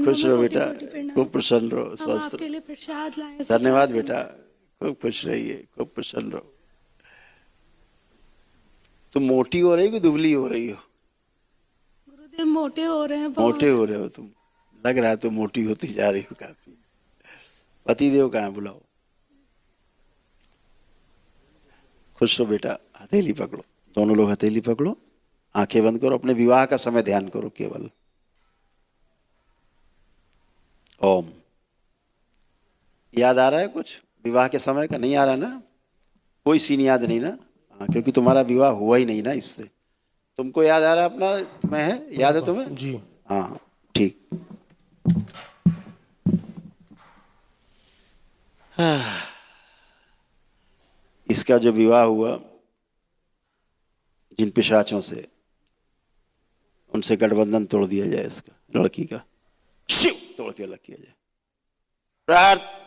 खुश रहो बेटा, खूब प्रसन्न रहो, स्वस्थ आपके लिए प्रसाद लाए। रहो। धन्यवाद बेटा, खूब खुश रहिए, खूब प्रसन्न रहो। तुम मोटी हो रही कि दुबली हो रही हो? गुरुदेव मोटे हो रहे हैं बहुत। मोटे हो रहे हो तुम, लग रहा है तुम मोटी होती जा रही हो काफी। पतिदेव कहाँ है, बुलाओ। खुश रहो बेटा, हथेली पकड़ो, दोनों लोग हथेली पकड़ो, आंखें बंद करो, अपने विवाह का समय ध्यान करो केवल। ओम। याद आ रहा है कुछ विवाह के समय का? नहीं आ रहा ना? कोई सीन याद नहीं ना? हाँ, क्योंकि तुम्हारा विवाह हुआ ही नहीं ना इससे। तुमको याद आ रहा है अपना? तुम्हें है याद है तुम्हें? जी। हाँ ठीक। इसका जो विवाह हुआ जिन पिशाचों से, उनसे गठबंधन तोड़ दिया जाए, इसका लड़की का शिव तोड़ के अलग किया जाए। प्रार्थ।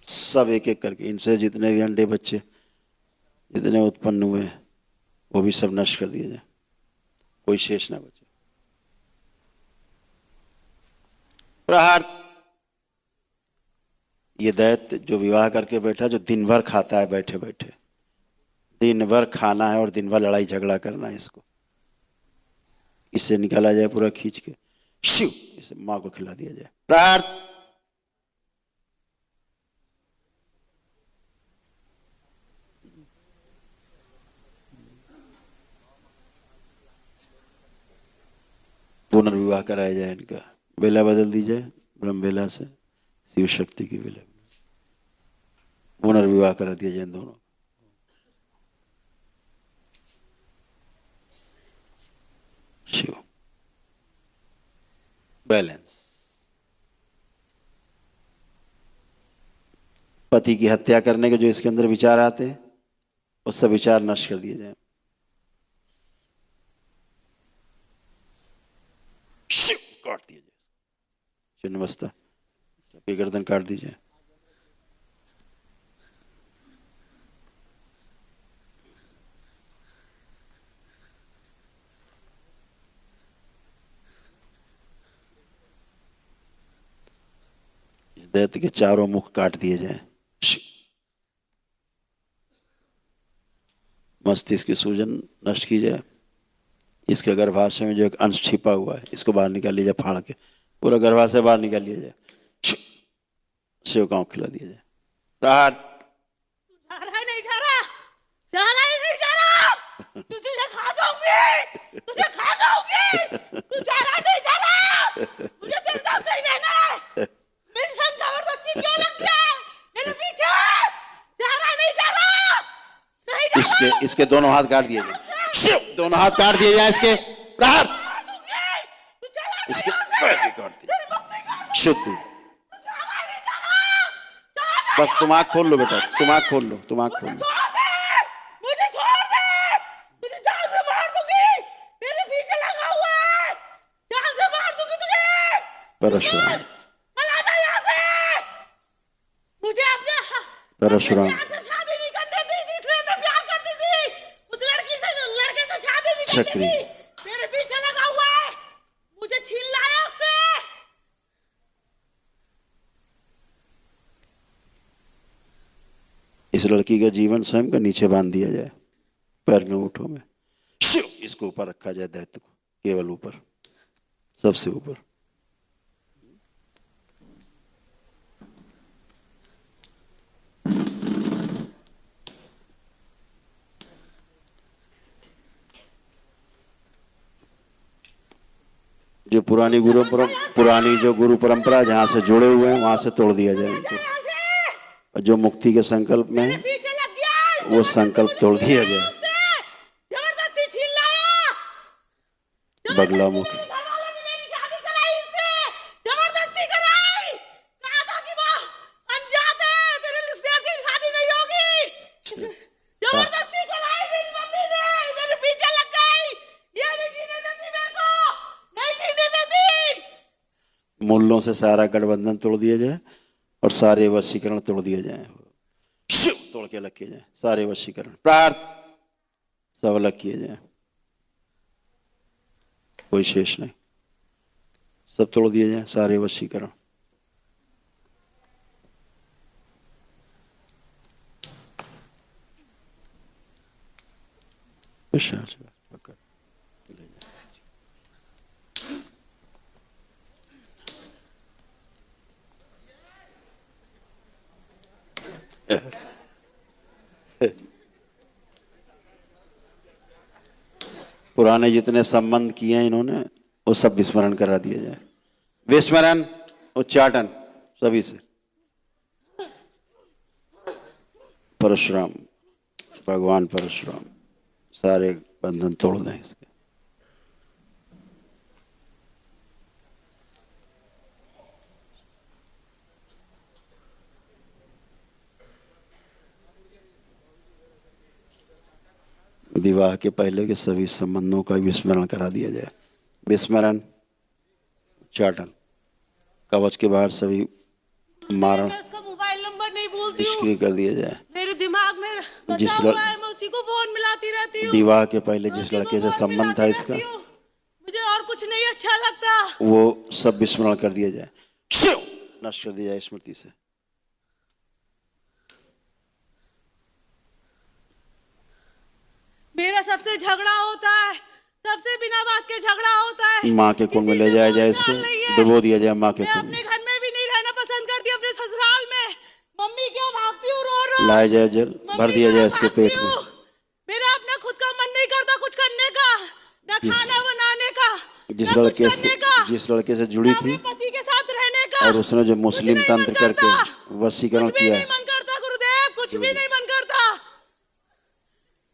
सब एक एक करके इनसे जितने भी अंडे बच्चे जितने उत्पन्न हुए हैं वो भी सब नष्ट कर दिए जाए, कोई शेष ना बचे। प्रहार। ये दैत्य जो विवाह करके बैठा, जो दिन भर खाता है बैठे बैठे, दिन भर खाना है और दिन भर लड़ाई झगड़ा करना है, इसको इससे निकाला जाए पूरा खींच के। शिव इसे मां को खिला दिया जाए। प्रहार। पुनर्विवाह कराया जाए इनका, बेला बदल दी जाए, ब्रह्म बेला से शिव शक्ति की बेला, पुनर्विवाह करा दिया जाए इन दोनों। शिव बैलेंस। पति की हत्या करने के जो इसके अंदर विचार आते हैं वो सब विचार नष्ट कर दिए जाए। शिव काट दिया जाए, चिन्नमस्ता सबकी गर्दन काट दी जाए। इस दैत्य के चारों मुख काट दिए जाए। मस्तिष्क की सूजन नष्ट की जाए। इसके गर्भाशय में जो एक अंश छिपा हुआ है इसको बाहर निकाल लिया जाए, फाड़ के पूरा गर्भाशय बाहर निकाल लिया जाए, शिव का खिला दिया जाए। प्रहार। नहीं जा रहा, जा रहा ही नहीं जा रहा। तुझे खा जाऊंगी, तुझे खा जाऊंगी। तू जा रहा नहीं जा रहा, मुझे तेरे साथ नहीं रहना है। मेरी संग जबरदस्ती क्यों लग गया मेरे पीछे? जा रहा नहीं जा रहा, नहीं जा रहा। इसके दोनों हाथ काट दिए जाए, शिव दोनों हाथ काट दिए जाए इसके। प्रहार। इसके पैर भी काट दिए, शुद्ध। बस तुम आँख खोल लो बेटा, तुम आँख खोल लो, तुम आँख खोल लो। मुझे छोड़ दे, मुझे जान से मार दूंगी, मेरे पीछे लगा हुआ है, जान से मार दूंगी तुझे। परशुराम। चला जा यहाँ से, मुझे अपने परशुराम। शादी नहीं करने दी जिससे मैं प्यार करती थी, उस लड़के से शादी नहीं करनी थी। मेरे पीछे लगा हुआ है, मुझे छीन लाया उससे। इस लड़की का जीवन स्वयं का नीचे बांध दिया जाए, पैर में ऊँटों में। शिव इसको ऊपर रखा जाए, दैत्य को केवल ऊपर, सबसे ऊपर। जो पुरानी जो गुरु परंपरा जहाँ से जुड़े हुए हैं वहां से तोड़ दिया जाए इनको, और जो मुक्ति के संकल्प में है वो संकल्प तोड़ दिया जाए। जबरदस्ती छीन लाया, बगला मुखी। जबरदस्ती कराई, कहा था कि वो अनजात है, तेरे से शादी नहीं होगी। जबरदस्ती कराई मेरी मम्मी ने, मेरे पीछे लग गई। ये नहीं जीने देती मेरे को, नहीं जीने देती। मूलों से सारा गठबंधन तोड़ दिया जाए और सारे वशीकरण तोड़ दिए जाए। शिव तोड़ के अलग किए जाए, सारे वशीकरण प्रार्थ सब अलग किए जाए, कोई शेष नहीं, सब तोड़ दिए जाए, सारे वशीकरण। पुराने जितने संबंध किए हैं इन्होंने वो सब विस्मरण करा दिए जाए, विस्मरण उच्चाटन सभी से। परशुराम, भगवान परशुराम सारे बंधन तोड़ दें इसके। विवाह के पहले के सभी संबंधों का विस्मरण करा दिया जाए, विस्मरण उच्चाटन, कवच के बाहर सभी मारण मैं उसका मोबाइल नंबर नहीं भूलती निष्क्रिय हूँ, कर दिया जाए। मेरे दिमाग में बसा हुआ है, मैं उसी को फोन मिलाती रहती हूँ। विवाह के पहले मैं जिस उसी को लड़के से फोन संबंध था मिलाती इसका रहती हूँ। मुझे और कुछ नहीं अच्छा लगता। वो सब विस्मरण कर दिया जाए, शिव नष्ट कर दिया जाए स्मृति से। मेरा सबसे झगड़ा होता है, सबसे बिना बात के झगड़ा होता है। माँ के कुंड में ले जाया जाए इसको, डुबो दिया जाए माँ के मैं कुंड में, अपने घर में भी नहीं रहना पसंद करती, अपने ससुराल में। मम्मी क्यों भागती हूँ रो रो? लाया जाए जल, भर दिया जाए इसके पेट में। मेरा अपना खुद का मन नहीं करता कुछ करने का, न खाना बनाने का, जिस न कुछ लड़के करने से का, जिस लड़के से न जुड़ी अपने थी पति के साथ रहने का। और उसने जो कुछ मुस्लिम नहीं मन तंत्र करता, करके वशीकरण कुछ भी किया नहीं मन करता गुरुदेव, कुछ भी नहीं मन करता।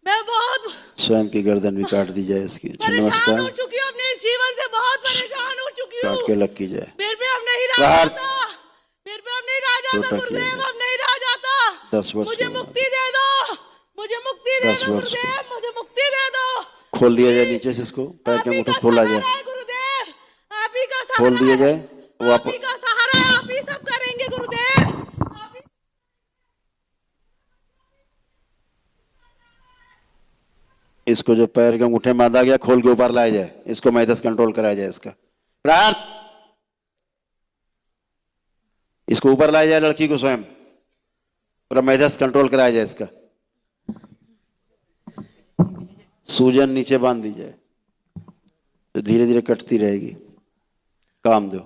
मैं बहुत स्वयं की गर्दन भी काट दी जाए इसकी। परेशान हो नमस्कार, चुकी हूँ, अपने इस जीवन से बहुत परेशान हो चुकी काट हूँ। के अलग की जाए, मेरे पे अब नहीं रह प्रहार जाता, मेरे पे अब नहीं रह जाता छोटा किया गुरुदेव, जाए। अब नहीं रह जाता। 10 वर्ष मुझे के बाद, मुक्ति दे दो, मुझे मुक्ति दे 10 दो वर्ष के गुरुदेव, मुझे मुक्ति दे दो। खोल दिया जाए प्लीज, नीचे से इसको, पैर आप के ही अंगूठे का खोला सहारा जाए, है गुरुदेव, आप ही का खोल सहारा दिया है, जाए आप ही का सहारा है, आप ही सब करेंगे गुरुदेव, आप ही। इसको जो पैर के अंगूठे में बांधा गया खोल के ऊपर लाया जाए, इसको मैथस कंट्रोल कराया जाए इसका। प्रार्थ इसको ऊपर लाया जाए, लड़की को स्वयं पूरा मैथस कंट्रोल कराया जाए इसका। सूजन नीचे बांध दी जाए तो धीरे धीरे कटती रहेगी। काम दो,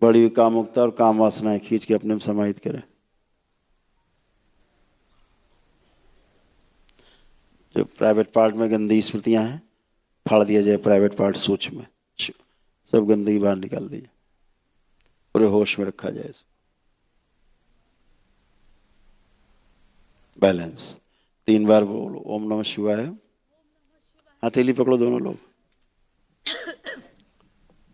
बड़ी हुई कामुकता और काम वासनाएं खींच के अपने में समाहित करें। जो प्राइवेट पार्ट में गंदी स्मृतियां हैं फाड़ दिया जाए, प्राइवेट पार्ट सूक्ष्म में सब गंदगी बाहर निकाल दी जाए, पूरे होश में रखा जाए। बैलेंस 3 बार बोलो ओम नमः शिवाय। हथेली पकड़ो दोनों लोग,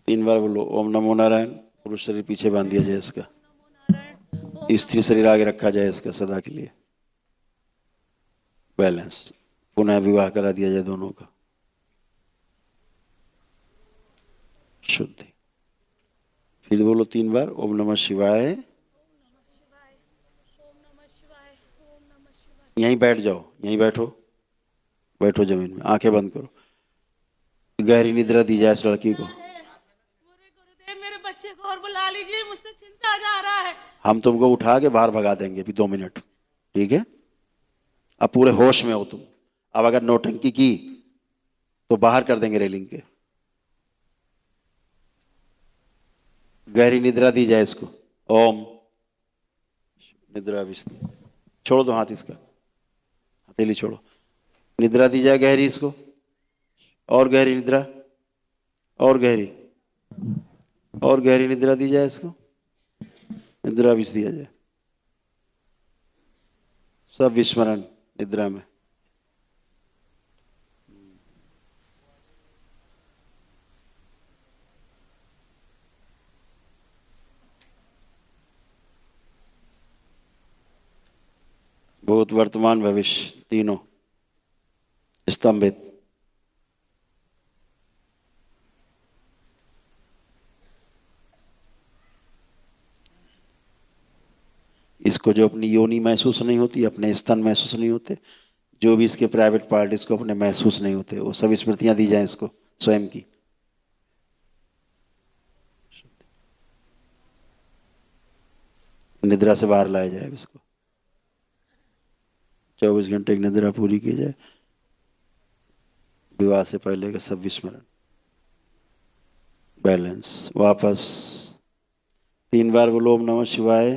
3 बार बोलो ओम नमो नारायण। पुरुष शरीर पीछे बांध दिया जाए इसका, स्त्री शरीर आगे रखा जाए इसका सदा के लिए। बैलेंस, पुनः विवाह करा दिया जाए दोनों का। शुद्धि, फिर बोलो 3 बार ओम नमः शिवाय। यहीं बैठ जाओ, यहीं बैठो, बैठो जमीन में, आंखें बंद करो। गहरी निद्रा दी जाए इस लड़की को। गुरुदेव मेरे बच्चे को और बुला लीजिए, मुझसे चिंता जा रहा है। हम तुमको उठा के बाहर भगा देंगे अभी 2 मिनट, ठीक है? अब पूरे होश में हो तुम। अब अगर नौटंकी की तो बाहर कर देंगे रेलिंग के। गहरी निद्रा दी जाए इसको। ओम निद्रा विस्ती, छोड़ो दो हाथ इसका, हथेली छोड़ो। निद्रा दी जाए गहरी इसको, और गहरी निद्रा, और गहरी, और गहरी निद्रा दी जाए इसको। निद्रा विष दिया जाए, सब विस्मरण निद्रा में। भूत वर्तमान भविष्य तीनों स्तंभित। इसको जो अपनी योनि महसूस नहीं होती, अपने स्तन महसूस नहीं होते, जो भी इसके प्राइवेट पार्ट इसको अपने महसूस नहीं होते, वो सब स्मृतियां दी जाए इसको स्वयं की। निद्रा से बाहर लाया जाए इसको, 24 घंटे की निद्रा पूरी की जाए। विवाह से पहले का सब विस्मरण, बैलेंस, वापस 3 बार बोलो ओम नमः शिवाय।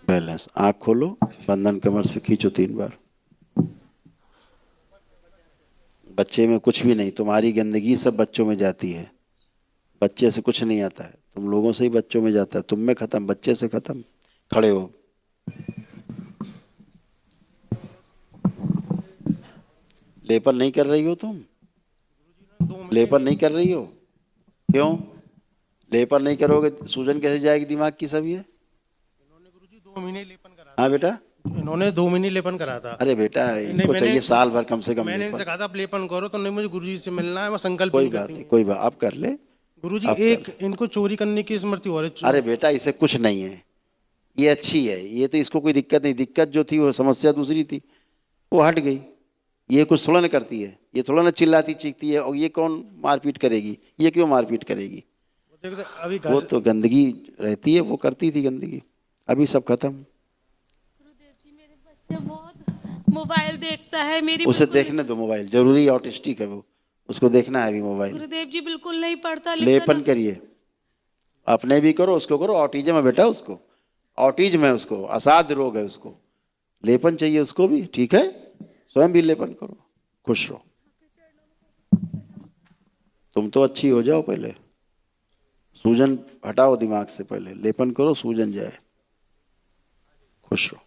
बैलेंस, आंख खोलो, बंधन कमर से खींचो 3 बार। बच्चे में कुछ भी नहीं, तुम्हारी गंदगी सब बच्चों में जाती है, बच्चे से कुछ नहीं आता है, तुम लोगों से ही बच्चों में जाता है, तुम में खत्म, बच्चे से खत्म। खड़े हो, लेपन नहीं कर रही हो तुम, लेपन नहीं कर रही हो, क्यों? लेपन नहीं करोगे सूजन कैसे जाएगी दिमाग की? सब ये इन्होंने गुरुजी 2 महीने लेपन करा हाँ बेटा, था। इन्होंने 2 महीने लेपन करा था। अरे बेटा इनको मैंने- चाहिए साल भर कम से कम मैंने लेपन। इनसे कहा था आप लेपन करो, तो नहीं मुझे गुरुजी से मिलना है, मैं संकल्प कोई नहीं बात करती नहीं, हूँ। कोई बात, आप कर ले। गुरुजी आप एक इनको चोरी करने की स्मृति हो रही है। अरे बेटा इसे कुछ नहीं है, ये अच्छी है, ये तो इसको कोई दिक्कत नहीं, दिक्कत जो थी वो समस्या दूसरी थी, वो हट गई। ये कुछ थोड़ा ना करती है, ये थोड़ा ना चिल्लाती चीखती है, और ये कौन मारपीट करेगी, ये क्यों मारपीट करेगी? देखो अभी वो घर तो गंदगी रहती है, वो करती थी गंदगी, अभी सब खत्म। गुरुदेव जी मेरे बच्चे बहुत मोबाइल देखता है, मेरी उसे बिल्कुल देखने दो मोबाइल, जरूरी ऑटिस्टिक है वो, उसको देखना है अभी मोबाइल। गुरुदेव जी बिल्कुल नहीं पढ़ता लेपन लिखता। करिए, अपने भी करो, उसको करो, ऑटिज्म है बेटा उसको, ऑटिज्म है उसको, असाध्य रोग है उसको, लेपन चाहिए उसको भी, ठीक है? स्वयं भी लेपन करो, खुश रहो। तुम तो अच्छी हो जाओ पहले, सूजन हटाओ दिमाग से, पहले लेपन करो, सूजन जाए, खुश रहो।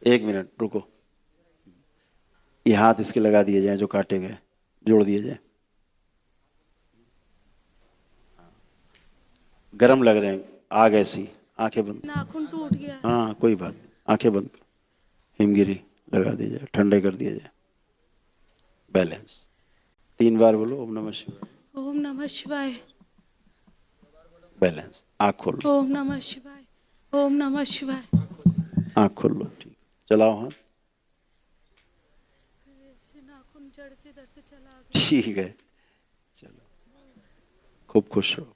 1 मिनट रुको, ये हाथ इसके लगा दिए जाए जो काटे गए, जोड़ दिए जाए। गरम लग रहे हैं, आग ऐसी, आंखें बंद, नाखून टूट गया। हाँ कोई बात नहीं, आंखें बंद, हिमगिरी लगा दी जाए, ठंडे कर दिया जाए। बैलेंस, 3 बार बोलो ओम नमः शिवाय। ओम नमः शिवाय। बैलेंस, आँख खोल लो, ओम नमः शिवाय। ओम नमः शिवाय। आँख खोल लो, ठीक, चलाओ हाथ, नाखून जड़ से इधर से चला गया। ठीक है, चलो, खूब खुश रहो।